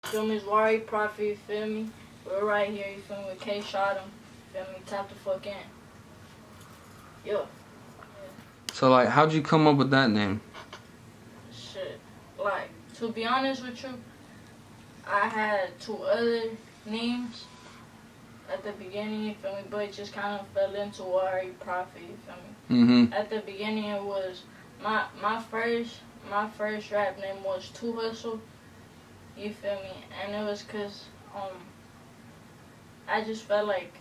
Feel me? It's YRE.Prophet, you feel me? We're right here, you feel me? With K shot him, feel me? Tap the fuck in. Yeah. So, like, how'd you come up with that name? Shit. Like, to be honest with you, I had 2 other names at the beginning, you feel me? But it just kind of fell into YRE.Prophet, you feel me? Mm-hmm. At the beginning, it was my first rap name was 2 Hustle, you feel me? And it was cause I just felt like,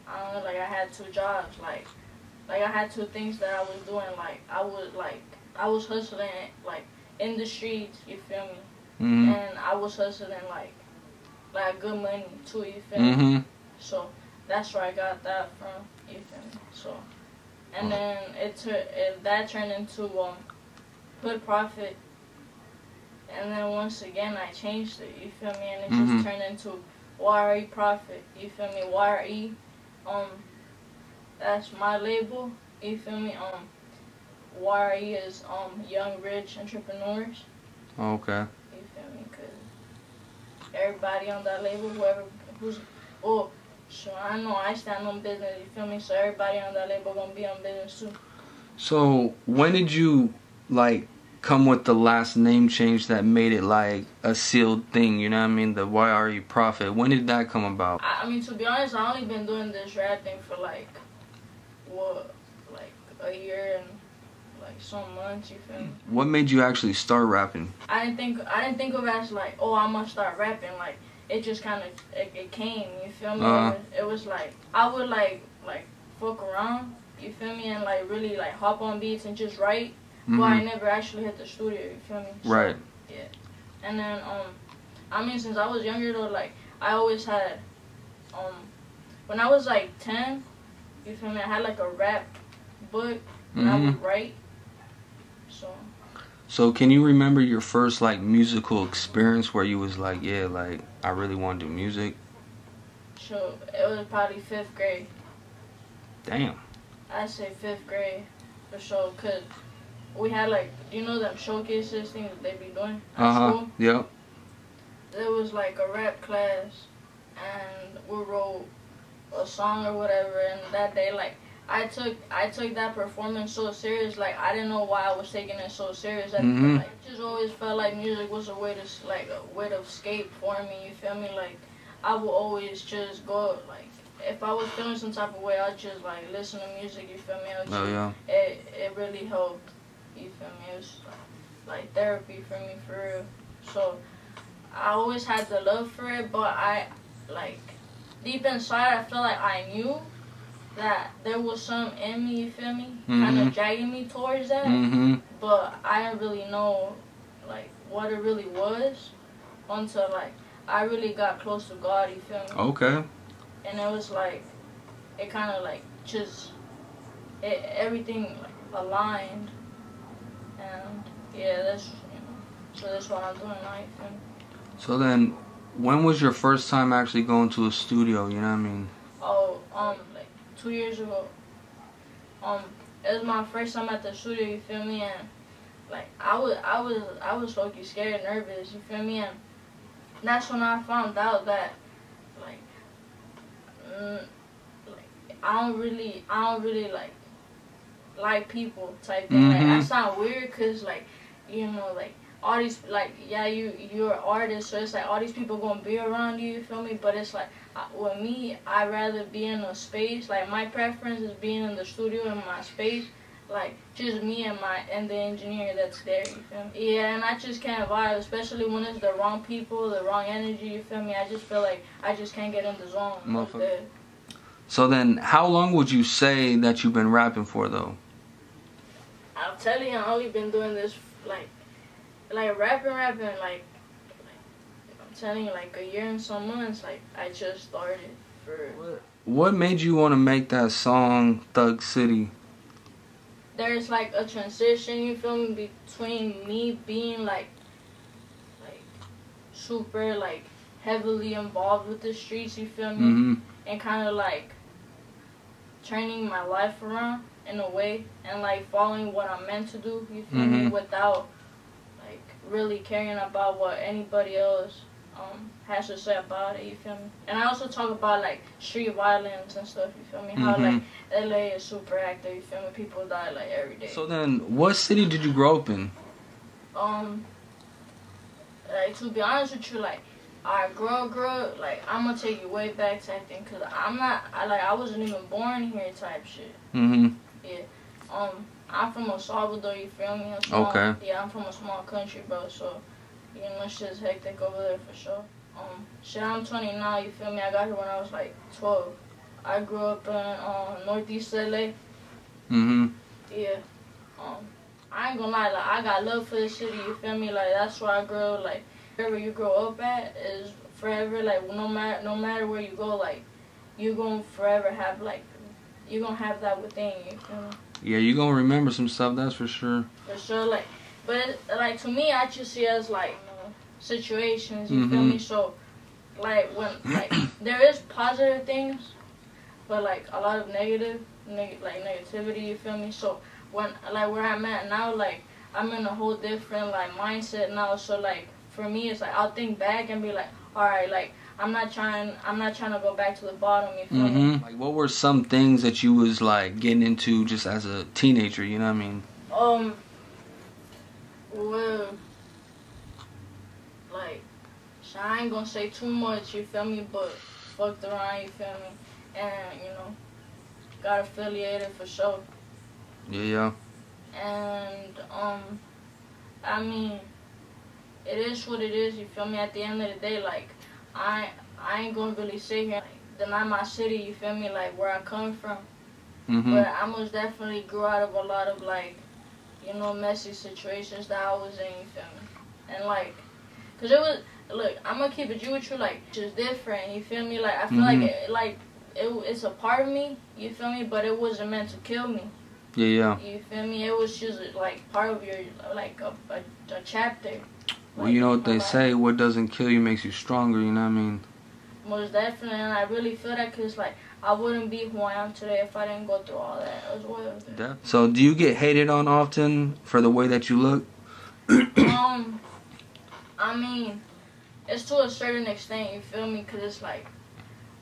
I don't know, like I had 2 jobs, like I had 2 things that I was doing, like I was hustling like in the streets, you feel me? Mm-hmm. And I was hustling like good money too, you feel Mm-hmm. me? So that's where I got that from, you feel me? So, and then that turned into Hood.Prophet, and then once again I changed it, you feel me? And it just turned into YRE.Prophet, you feel me? YRE, that's my label, you feel me? YRE is Young Rich Entrepreneurs. Okay. You feel me? Cause everybody on that label, so I know I stand on business, you feel me? So everybody on that label gonna be on business too. So when did you like come with the last name change that made it like a sealed thing? You know what I mean? The YRE.Prophet. When did that come about? I mean, to be honest, I only been doing this rap thing for like a year and like some months, you feel me? What made you actually start rapping? I didn't think of it as like, oh, I'm gonna start rapping. Like it just kind of it came, you feel me? It was like I would like fuck around, you feel me, and like really like hop on beats and just write, but I never actually hit the studio, you feel me? So, right. Yeah. And then I mean, since I was younger though, like I always had when I was like 10, you feel me, I had like a rap book and I would write. So can you remember your first like musical experience where you was like, yeah, like I really want to do music? Sure, it was probably 5th grade. Damn. I'd say 5th grade for sure, cause we had like, you know them showcases things that they be doing at school? Yep. There was like a rap class and we wrote a song or whatever, and that day like I took that performance so serious, like I didn't know why I was taking it so serious. Like just always felt like music was a way to escape for me, you feel me? Like I would always just go, like if I was feeling some type of way, I'd just like listen to music, you feel me? It really helped, you feel me? It was like therapy for me, for real. So I always had the love for it, but I like deep inside I felt like I knew that there was some in me, you feel me, kind of dragging me towards that, but I didn't really know like what it really was until like I really got close to God, you feel me? Okay. And it was like it kind of like just everything like aligned, and yeah, that's so that's what I'm doing now, you feel me? So then, when was your first time actually going to a studio? You know what I mean? Oh, like 2 years ago. It was my first time at the studio, you feel me? And like I was low-key scared, nervous, you feel me? And that's when I found out that I don't really like people type thing. Like I sound weird, cause like like all these like you're an artist, so it's like all these people gonna be around you, you feel me? But it's like with me, I'd rather be in a space, like my preference is being in the studio in my space, like just me and the engineer that's there, you feel me? Yeah, and I just can't vibe, especially when it's the wrong people, the wrong energy, you feel me? I just feel like I just can't get in the zone. So then, how long would you say that you've been rapping for, though? I'm telling you, I've only been doing this like rapping, like I'm telling you, like a year and some months. Like I just started. What made you want to make that song, Thug City? There's like a transition, you feel me, between me being like super like heavily involved with the streets, you feel me, and kind of like turning my life around in a way, and like following what I'm meant to do, you feel me, without like really caring about what anybody else has to say about it, you feel me? And I also talk about like street violence and stuff, you feel me? How like LA is super active, you feel me? People die like every day. So then, what city did you grow up in? Like to be honest with you, like I grew up, like I'm gonna take you way back type thing, cause I wasn't even born here type shit. Yeah. I'm from El Salvador, you feel me? Okay. Yeah, I'm from a small country, bro, so, you know, shit's hectic over there for sure. Shit, I'm 20 now, you feel me? I got here when I was like 12. I grew up in Northeast LA. Yeah. I ain't gonna lie, like, I got love for the city, you feel me? Like, that's where I grew up, like, wherever you grow up at is forever, like, no matter where you go, like, you're gonna forever have, like, you're gonna have that within you, you feel me? Yeah, you're gonna remember some stuff, that's for sure. For sure, like, but, like, to me, I just see it as, like, situations, you feel me? So, like, when, like, there is positive things, but, like, a lot of negativity, you feel me? So, when, like, where I'm at now, like, I'm in a whole different, like, mindset now, so, like, for me, it's, like, I'll think back and be, like, alright, like, I'm not trying to go back to the bottom, you feel me? Like, what were some things that you was, like, getting into just as a teenager, you know what I mean? Well, like, so I ain't gonna say too much, you feel me, but fucked around, you feel me, and, you know, got affiliated for sure. Yeah. And, I mean, it is what it is, you feel me, at the end of the day, like, I ain't gonna really sit here and deny my city, you feel me, like, where I come from. But I most definitely grew out of a lot of, like, you know, messy situations that I was in, you feel me? And, like, because it was, look, I'm gonna keep it G with you, like, just different, you feel me? Like, I feel like, it's a part of me, you feel me? But it wasn't meant to kill me. Yeah. You feel me? It was just, like, part of your, like, a chapter. Well, you know what they say, what doesn't kill you makes you stronger, you know what I mean? Most definitely, and I really feel that because, like, I wouldn't be who I am today if I didn't go through all that as well. So, do you get hated on often for the way that you look? I mean, it's to a certain extent, you feel me? Because it's, like,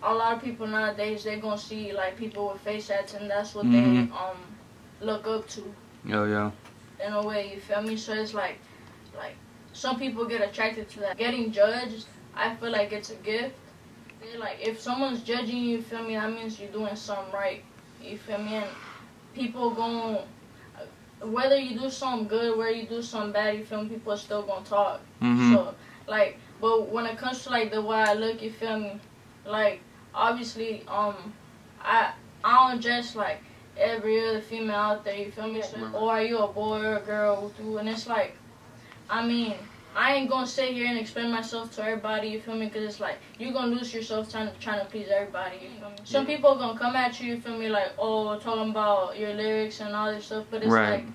a lot of people nowadays, they're going to see, like, people with face tats, and that's what they, look up to. Yeah. In a way, you feel me? So, it's, like, some people get attracted to that. Getting judged, I feel like it's a gift. Like, if someone's judging you, you feel me, that means you're doing something right. You feel me? And people gon', whether you do something good, whether you do something bad, you feel me, people are still gonna talk. So, like, but when it comes to, like, the way I look, you feel me, like, obviously, I don't dress like every other female out there, you feel me? So, or are you a boy or a girl? And it's like, I mean, I ain't gonna sit here and explain myself to everybody, you feel me? Because it's like, you're gonna lose yourself trying to please everybody, you feel me? Some people are gonna come at you, you feel me, like, oh, talking about your lyrics and all this stuff, but it's like,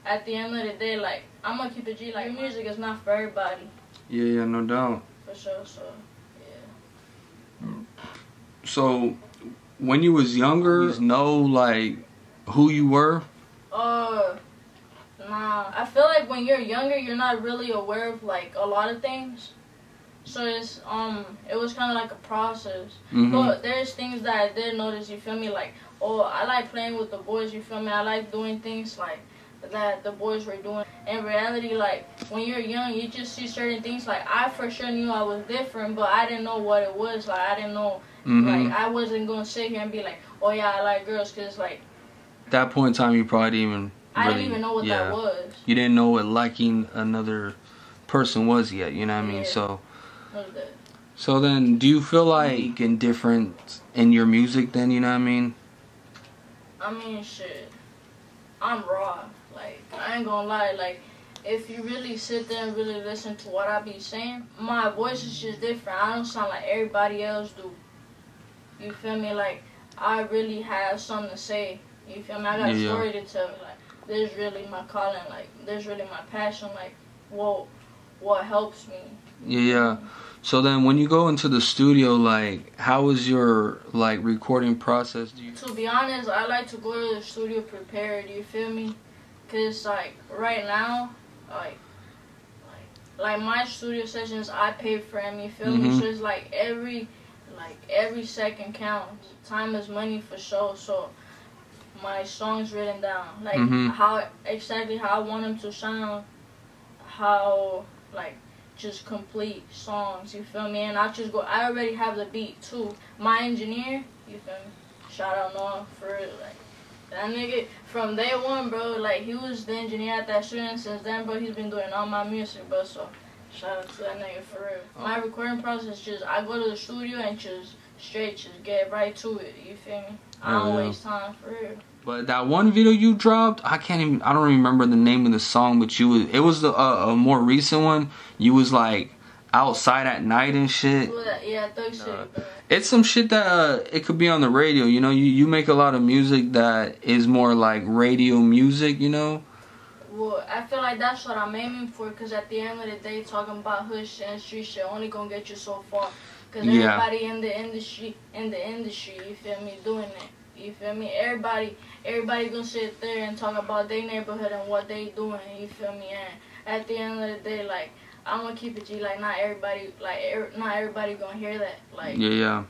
at the end of the day, like, I'm gonna keep it G, like, your music is not for everybody. Yeah, no doubt. For sure, so, yeah. So, when you was younger, you know, like, who you were? Nah, I feel like when you're younger, you're not really aware of, like, a lot of things. So it's, it was kind of like a process. But there's things that I did notice, you feel me? Like, oh, I like playing with the boys, you feel me? I like doing things, like, that the boys were doing. In reality, like, when you're young, you just see certain things. Like, I for sure knew I was different, but I didn't know what it was. Like, I didn't know, like, I wasn't going to sit here and be like, oh, yeah, I like girls, because, like, at that point in time, you probably didn't even... I didn't even know what that was. You didn't know what liking another person was yet, you know what I mean? So then, do you feel like indifferent in your music then, you know what I mean? I mean, shit, I'm raw. Like, I ain't gonna lie, like, if you really sit there and really listen to what I be saying, my voice is just different. I don't sound like everybody else do. You feel me? Like, I really have something to say. You feel me? I got a story to tell. Like, this really my calling, like, this really my passion, like, what helps me. Yeah. So then when you go into the studio, like, how is your, like, recording process? To be honest, I like to go to the studio prepared, you feel me? Because, like, right now, like, like my studio sessions, I pay for them. You feel me? So it's like every second counts. Time is money for sure. So my songs written down, like how exactly how I want them to sound, how like just complete songs. You feel me? And I just go. I already have the beat too. My engineer, you feel me? Shout out Noah for real, like. That nigga, from day one, bro, like, he was the engineer at that studio, and since then, bro, he's been doing all my music, bro, so shout out to that nigga for real. My recording process, just, I go to the studio and just get right to it, you feel me? I don't waste time, for real. But that one video you dropped, I don't remember the name of the song, but it was a more recent one. You was, like, outside at night and shit. Yeah, Thug City, bro. It's some shit that it could be on the radio, you know. You make a lot of music that is more like radio music, you know. Well, I feel like that's what I'm aiming for, because at the end of the day, talking about hood shit and street shit only gonna get you so far. Because everybody in the industry, you feel me, doing it. You feel me? Everybody gonna sit there and talk about their neighborhood and what they doing, you feel me? And at the end of the day, like, I'm gonna keep it G, like, not everybody gonna hear that, like,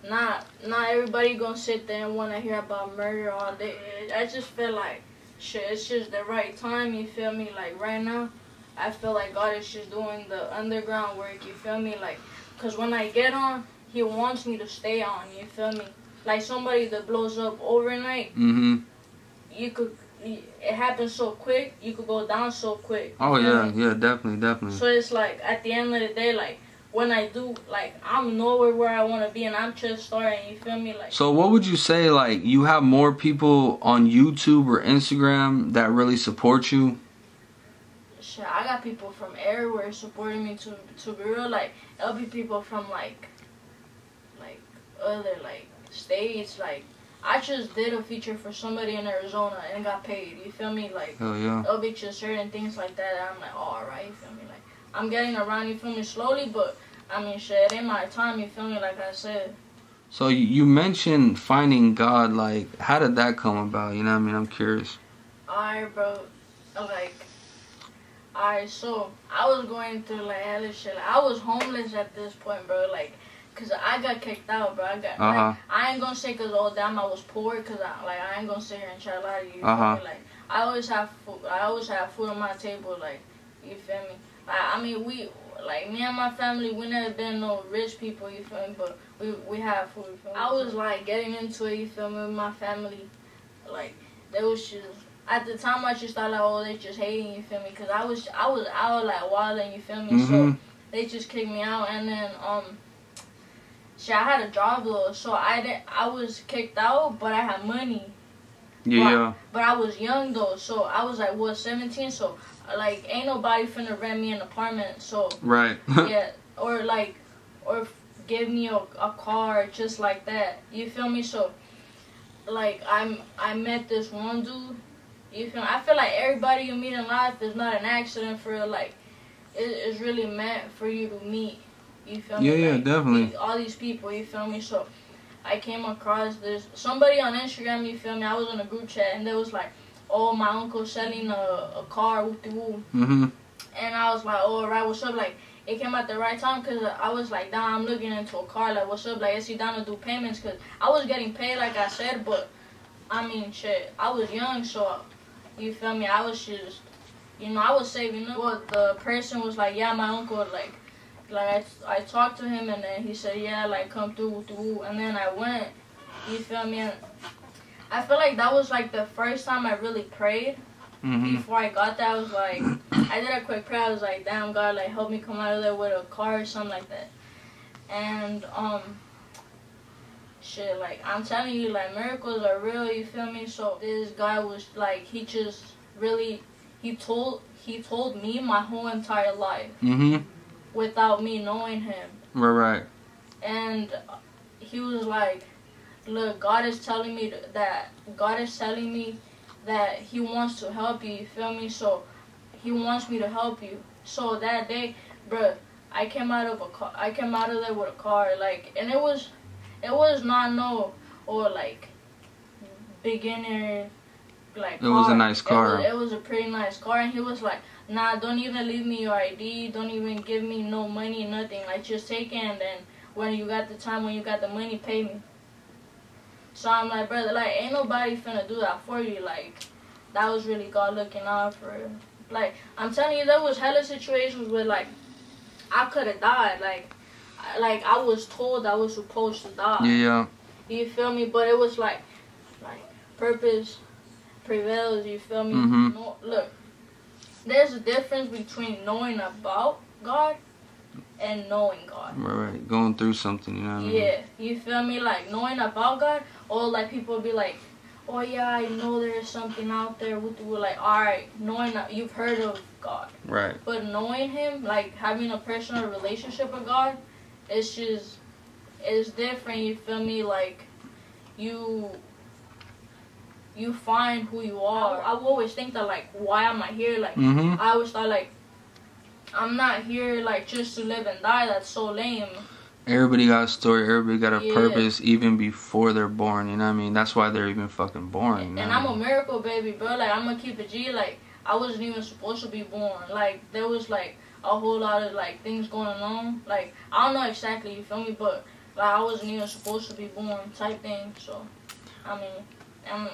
not everybody gonna sit there and wanna hear about murder all day. I just feel like, shit, it's just the right time, you feel me, like, right now, I feel like God is just doing the underground work, you feel me, like, cause when I get on, He wants me to stay on, you feel me, like, somebody that blows up overnight, it happens so quick, you could go down so quick. Oh yeah, definitely. So it's like, at the end of the day, like, when I do, like, I'm nowhere where I want to be, and I'm just starting, you feel me? Like, so what would you say, like, you have more people on YouTube or Instagram that really support you? Shit, I got people from everywhere supporting me, to be real, like, it'll be people from, like, other, like, states, like, I just did a feature for somebody in Arizona and got paid, you feel me? Like, it'll be just certain things like that, and I'm like, oh, alright, you feel me? Like, I'm getting around, you feel me, slowly, but, I mean, shit, it ain't my time, you feel me, like I said. So, you mentioned finding God, like, how did that come about, you know what I mean? I'm curious. Alright, bro, like, alright, so, I was going through, like, hella shit, like, I was homeless at this point, bro, like, cause I got kicked out, bro. Like, I ain't gonna say cause damn I was poor, cause I ain't gonna sit here and try to lie to you. You feel me? Like, I always have food on my table. Like, you feel me? Like, I mean, me and my family, we never been no rich people. You feel me? But we have food. You feel me? I was like getting into it. You feel me? With my family, like, they was just. At the time, I just thought like, oh, they just hating. You feel me? Cause I was out like wilding. You feel me? So they just kicked me out, and then shit, I had a job though, so I was kicked out, but I had money. But I was young though, so I was like, what, 17? So, like, ain't nobody finna rent me an apartment, so. Right. Yeah, or give me a car, just like that. You feel me? So, like, I met this one dude. You feel me? I feel like everybody you meet in life is not an accident for, like, it's really meant for you to meet. You feel me? Yeah, like, definitely. All these people, you feel me? So, I came across somebody on Instagram, you feel me? I was in a group chat, and they was like, oh, my uncle's selling a car, woo-de-woo. And I was like, oh, alright, what's up? Like, it came at the right time, because I was like, damn, I'm looking into a car, like, what's up? Like, is he down to do payments? Because I was getting paid, like I said, but, I mean, shit, I was young, so, you feel me? I was just, you know, I was saving up. But the person was like, yeah, my uncle, like I talked to him, and then he said, yeah, like, come through, and then I went, you feel me, and I feel like that was, like, the first time I really prayed. Before I got there, I was like, I did a quick prayer, I was like, damn, God, like, help me come out of there with a car or something like that, and, shit, like, I'm telling you, like, miracles are real, you feel me, so this guy was, like, he just really, he told me my whole entire life. Without me knowing him. Right. And he was like, look, God is telling me that he wants to help you, you feel me? So he wants me to help you. So that day, bruh, I came out of there with a car, like, and it was not no, or like, beginner, like, it was a nice car. It was a pretty nice car, and he was like, nah, don't even leave me your ID, don't even give me no money, nothing. Like, just take it, and then when you got the time, when you got the money, pay me. So I'm like, brother, like, ain't nobody finna do that for you. Like, that was really God looking out for you. Like, I'm telling you, there was hella situations where, like, I could have died. Like, I was told I was supposed to die. Yeah. You feel me? But it was like purpose prevails. You feel me? Mm-hmm. No, look, there's a difference between knowing about God and knowing God. Right. Going through something, you know what I mean? Yeah. You feel me? Like, knowing about God, or like people be like, oh yeah, I know there's something out there. We're like, alright, knowing that you've heard of God. Right. But knowing Him, like having a personal relationship with God, it's different. You feel me? Like, you find who you are. I always think that, like, why am I here? Like, I always thought, like, I'm not here, like, just to live and die. That's so lame. Everybody got a story. Everybody got a purpose even before they're born. You know what I mean? That's why they're even fucking born. You know? And I'm a miracle baby, bro. Like, I'm gonna keep it G. Like, I wasn't even supposed to be born. Like, there was, like, a whole lot of, like, things going on. Like, I don't know exactly, you feel me? But, like, I wasn't even supposed to be born type thing. So, I mean,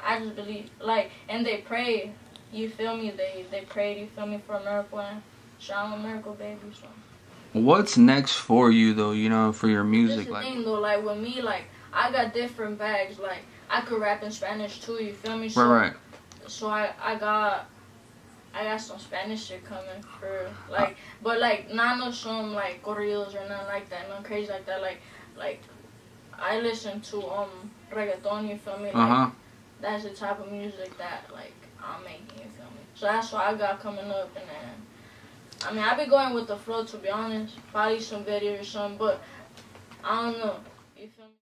I just believe, like, and they prayed, you feel me? They prayed, you feel me, for a miracle. And so I'm a miracle baby, so. What's next for you, though, you know, for your music? This the thing, though, like, with me, like, I got different bags. Like, I could rap in Spanish, too, you feel me? So, right. So I got some Spanish shit coming for, like, but, like, not no some, like, corridos or nothing like that, nothing crazy like that. Like, I listen to, reggaeton, you feel me? Like, that's the type of music that, like, I'm making, you feel me? So that's what I got coming up, and then, I mean, I be going with the flow, to be honest. Probably some videos or something, but I don't know. You feel me?